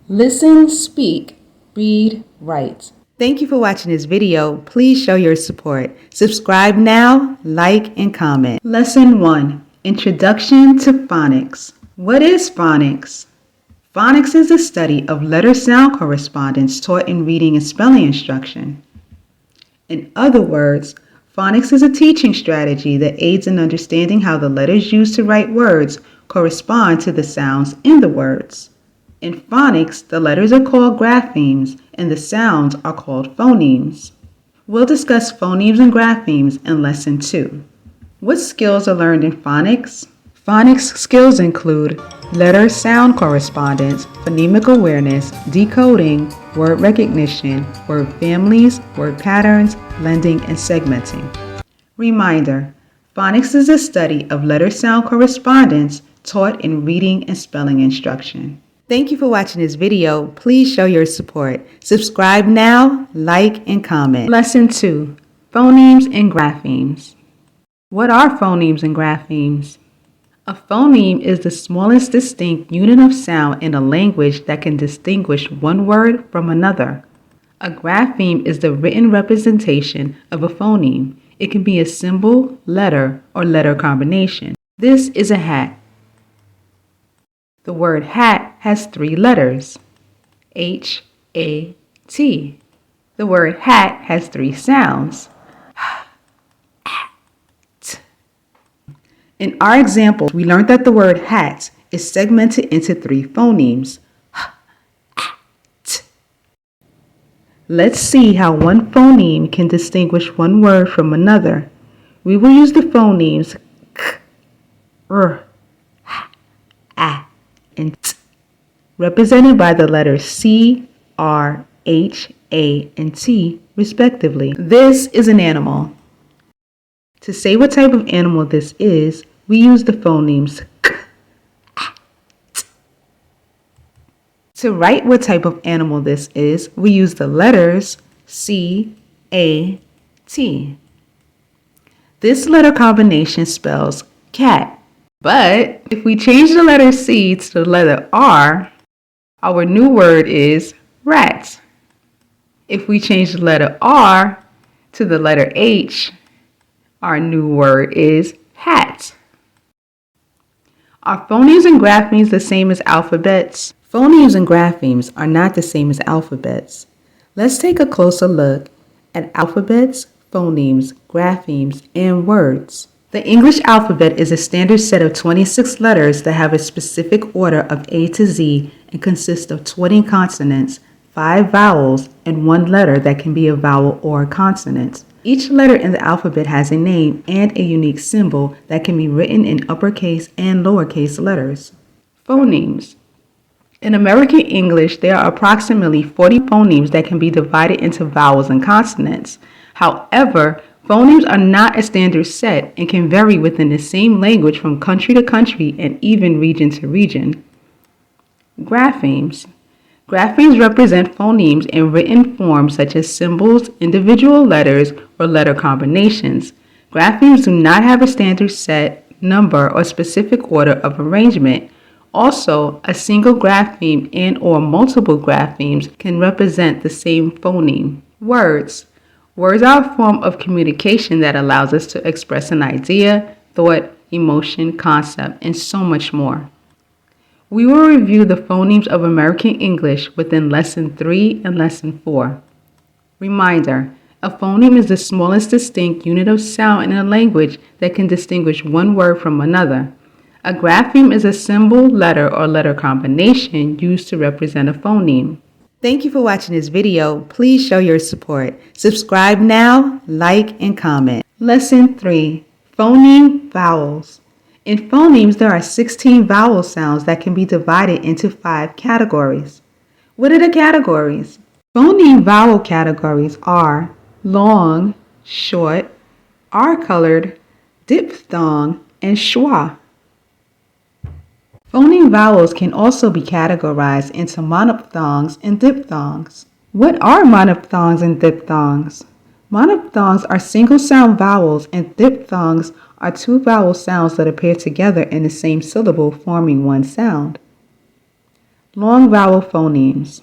Listen, speak, read, write. Thank you for watching this video. Please show your support. Subscribe now, like, and comment. Lesson 1. Introduction to Phonics. What is phonics? Phonics is the study of letter-sound correspondence taught in reading and spelling instruction. In other words, phonics is a teaching strategy that aids in understanding how the letters used to write words correspond to the sounds in the words. In phonics, the letters are called graphemes and the sounds are called phonemes. We'll discuss phonemes and graphemes in Lesson 2. What skills are learned in phonics? Phonics skills include letter-sound correspondence, phonemic awareness, decoding, word recognition, word families, word patterns, blending, and segmenting. Reminder: phonics is a study of letter-sound correspondence taught in reading and spelling instruction. Thank you for watching this video. Please show your support. Subscribe now, like, and comment. Lesson 2. Phonemes and graphemes. What are phonemes and graphemes? A phoneme is the smallest distinct unit of sound in a language that can distinguish one word from another. A grapheme is the written representation of a phoneme. It can be a symbol, letter, or letter combination. This is a hat. The word hat has 3 letters, H, A, T. The word hat has 3 sounds, T. In our example, we learned that the word hat is segmented into 3 phonemes, T. Let's see how one phoneme can distinguish one word from another. We will use the phonemes K, R, H, A, and T, represented by the letters C, R, H, A, and T, respectively. This is an animal. To say what type of animal this is, we use the phonemes K, A, T. To write what type of animal this is, we use the letters C, A, T. This letter combination spells cat. But if we change the letter C to the letter R, our new word is rat. If we change the letter R to the letter H, our new word is hat. Are phonemes and graphemes the same as alphabets? Phonemes and graphemes are not the same as alphabets. Let's take a closer look at alphabets, phonemes, graphemes, and words. The English alphabet is a standard set of 26 letters that have a specific order of A to Z and consist of 20 consonants, 5 vowels, and 1 letter that can be a vowel or a consonant. Each letter in the alphabet has a name and a unique symbol that can be written in uppercase and lowercase letters. Phonemes. In American English, there are approximately 40 phonemes that can be divided into vowels and consonants. However, phonemes are not a standard set and can vary within the same language from country to country and even region to region. Graphemes. Graphemes represent phonemes in written form such as symbols, individual letters, or letter combinations. Graphemes do not have a standard set, number, or specific order of arrangement. Also, a single grapheme and/or multiple graphemes can represent the same phoneme. Words. Words are a form of communication that allows us to express an idea, thought, emotion, concept, and so much more. We will review the phonemes of American English within Lesson 3 and Lesson 4. Reminder: a phoneme is the smallest distinct unit of sound in a language that can distinguish one word from another. A grapheme is a symbol, letter, or letter combination used to represent a phoneme. Thank you for watching this video. Please show your support. Subscribe now, like, and comment. Lesson 3. Phoneme vowels. In phonemes, there are 16 vowel sounds that can be divided into 5 categories. What are the categories? Phoneme vowel categories are long, short, R-colored, diphthong, and schwa. Phoneme vowels can also be categorized into monophthongs and diphthongs. What are monophthongs and diphthongs? Monophthongs are single sound vowels and diphthongs are 2 vowel sounds that appear together in the same syllable forming one sound. Long vowel phonemes.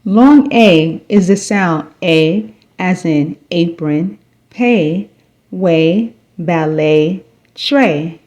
Long A is the sound A as in apron, pay, way, ballet, tray.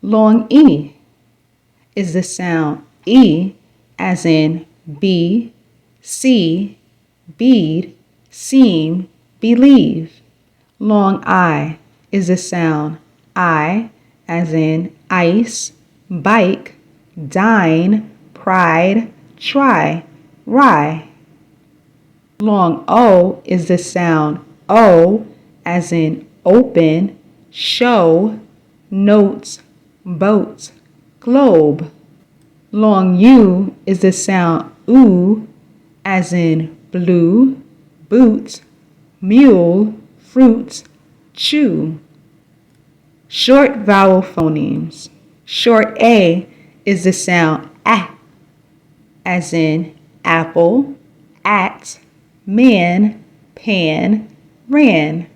Long E is the sound E as in B, see, bead, seem, believe. Long I is the sound I as in ice, bike, dine, pride, try, rye. Long O is the sound O as in open, show, notes, boat, globe. Long U is the sound oo as in blue, boot, mule, fruit, chew. Short vowel phonemes. Short A is the sound A as in apple, at, man, pan, ran.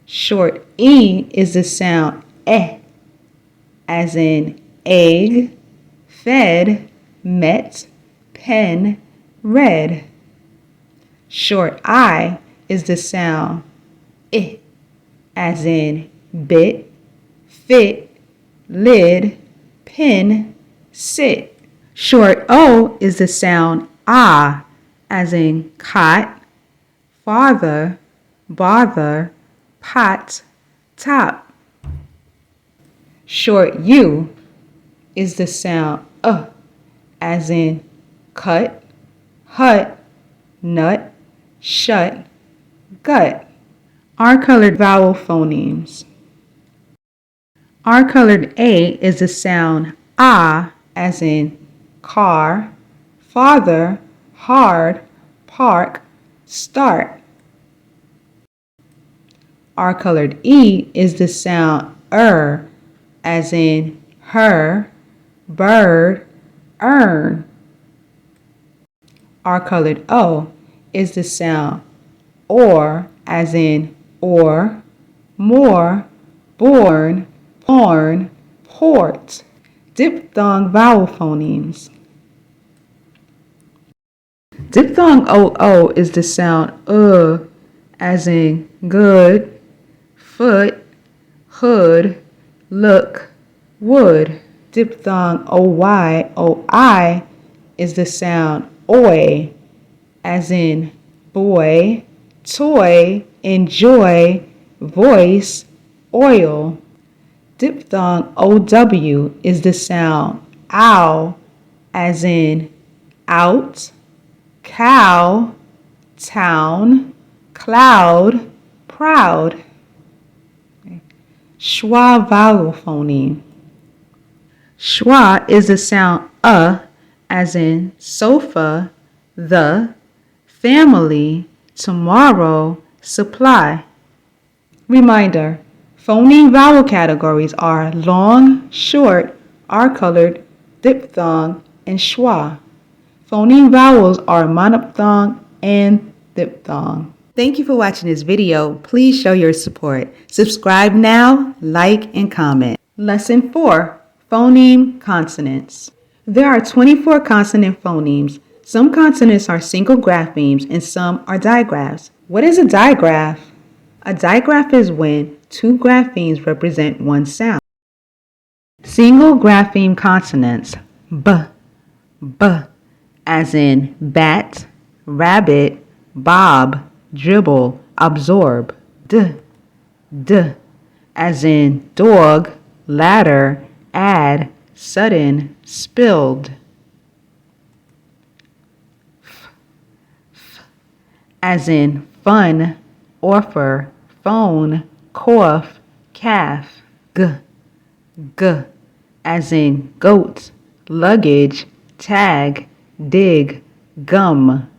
Short E is the sound E as in egg, fed, met, pen, read. Short I is the sound I as in bit, fit, lid, pin, sit. Short O is the sound ah as in cot, father, bother, pot, top. Short U is the sound as in cut, hut, nut, shut, gut. R-colored vowel phonemes. R-colored A is the sound ah as in car, father, hard, park, start. R-colored E is the sound as in her, bird, earn. R-colored O is the sound or as in or, more, born, porn, port. Diphthong vowel phonemes. Diphthong OO is the sound as in good, foot, hood, look, wood. Diphthong OI is the sound oi as in boy, toy, enjoy, voice, oil. Diphthong OW is the sound ow as in out, cow, town, cloud, proud. Schwa vowel phoneme. Schwa is the sound as in sofa, the, family, tomorrow, supply. Reminder, phoneme vowel categories are long, short, R-colored, diphthong, and schwa. Phoneme vowels are monophthong and diphthong. Thank you for watching this video. Please show your support. Subscribe now, like, and comment. Lesson 4, Phoneme Consonants. There are 24 consonant phonemes. Some consonants are single graphemes and some are digraphs. What is a digraph? A digraph is when two graphemes represent one sound. Single grapheme consonants. B, b, as in bat, rabbit, bob, dribble, absorb. D, d, as in dog, ladder, add, sudden, spilled. F, f, as in fun, offer, phone, cough, calf. G, g, as in goat, luggage, tag, dig, gum.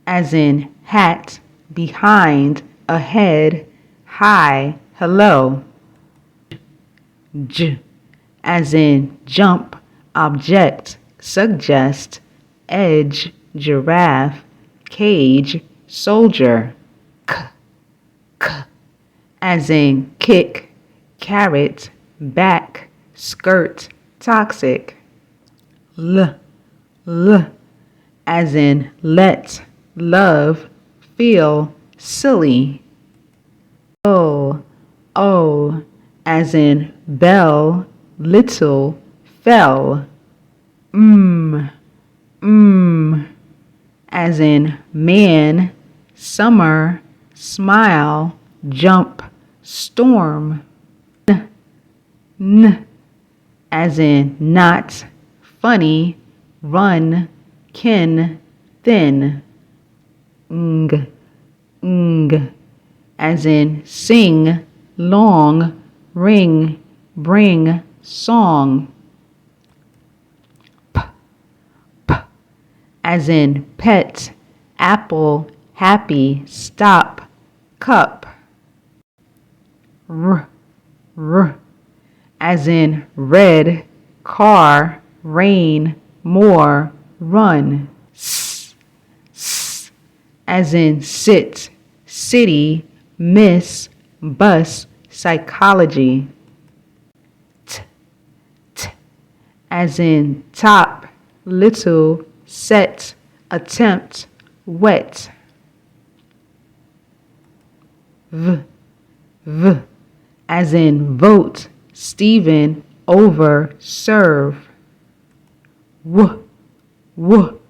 As in hat, behind, ahead, high, hello. J, as in jump, object, suggest, edge, giraffe, cage, soldier. K, k, as in kick, carrot, back, skirt, toxic. L, l, as in let, love, feel, silly. O, as in bell, little, fell. As in man, summer, smile, jump, storm. N, as in not, funny, run, kin, thin. Ng, as in sing, long, ring, bring, song. As in pet, apple, happy, stop, cup. R, as in red, car, rain, more, run. S, as in sit, city, miss, bus, psychology. T, as in top, little, set, attempt, wet. V, as in vote, Stephen, over, serve. W,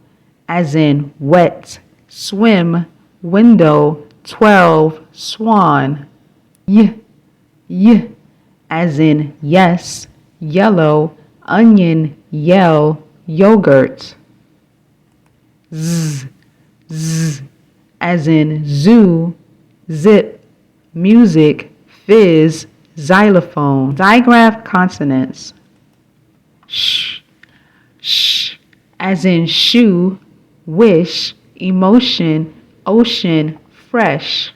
as in wet, swim, window, 12, swan. Y, as in yes, yellow, onion, yell, yogurt. Z, as in zoo, zip, music, fizz, xylophone. Digraph consonants. Sh, as in shoe, wish, emotion, ocean, fresh.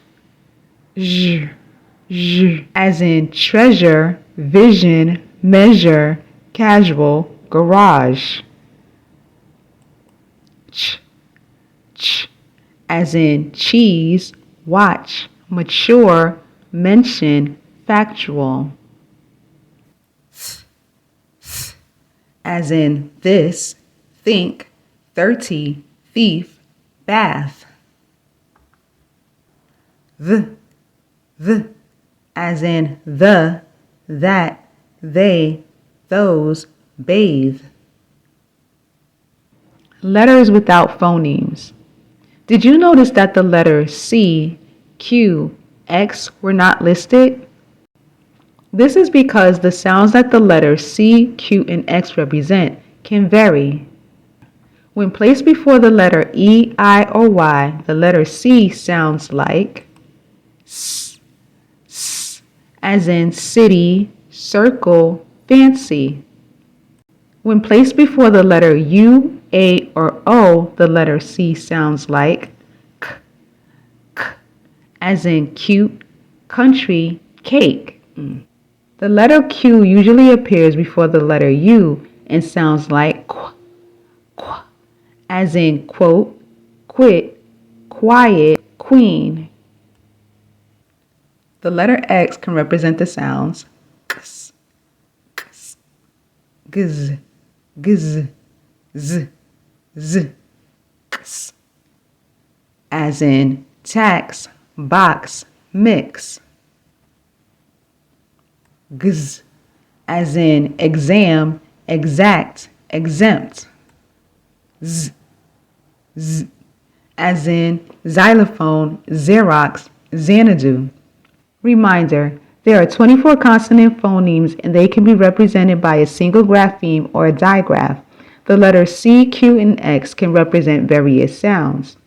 Zh, as in treasure, vision, measure, casual, garage. Ch, as in cheese, watch, mature, mention, factual. As in this, think, 30, thief, bath. The, as in the, that, they, those, bathe. Letters without phonemes. Did you notice that the letters C, Q, X were not listed? This is because the sounds that the letters C, Q, and X represent can vary. When placed before the letter E, I, or Y, the letter C sounds like S, as in city, circle, fancy. When placed before the letter U, A, or O, the letter C sounds like K, as in cute, country, cake. The letter Q usually appears before the letter U and sounds like qu, as in quote, quit, quiet, queen. The letter X can represent the sounds ks, ks, gz, gz, z, z, ks, as in tax, box, mix. Gz, as in exam, exact, exempt. Z, as in xylophone, Xerox, Xanadu. Reminder, there are 24 consonant phonemes and they can be represented by a single grapheme or a digraph. The letters C, Q, and X can represent various sounds.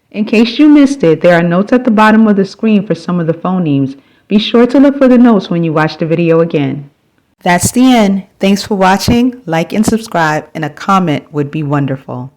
In case you missed it, there are notes at the bottom of the screen for some of the phonemes. Be sure to look for the notes when you watch the video again. That's the end. Thanks for watching. Like and subscribe, and a comment would be wonderful.